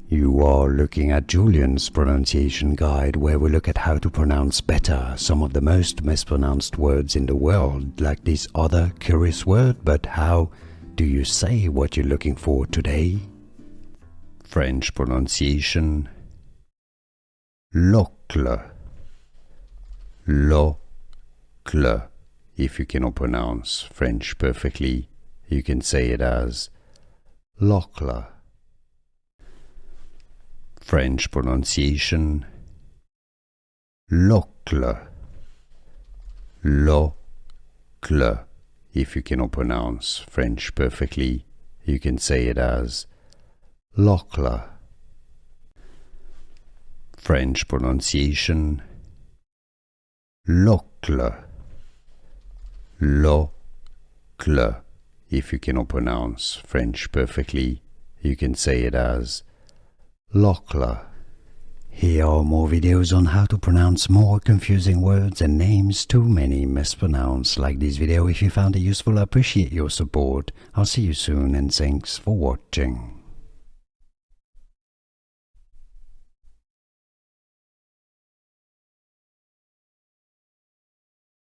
You are looking at Julian's pronunciation guide, where we look at how to pronounce better some of the most mispronounced words in the world, like this other curious word. But how do you say what you're looking for today? French pronunciation: Locle. Locle. If you cannot pronounce French perfectly, you can say it as Locle. French pronunciation: Locle. Locle. If you cannot pronounce French perfectly, you can say it as Locle. French pronunciation: Locle. Locle. If you cannot pronounce French perfectly, you can say it as Locle. Here are more videos on how to pronounce more confusing words and names too many mispronounced. Like this video if you found it useful. I appreciate your support. I'll see you soon and thanks for watching.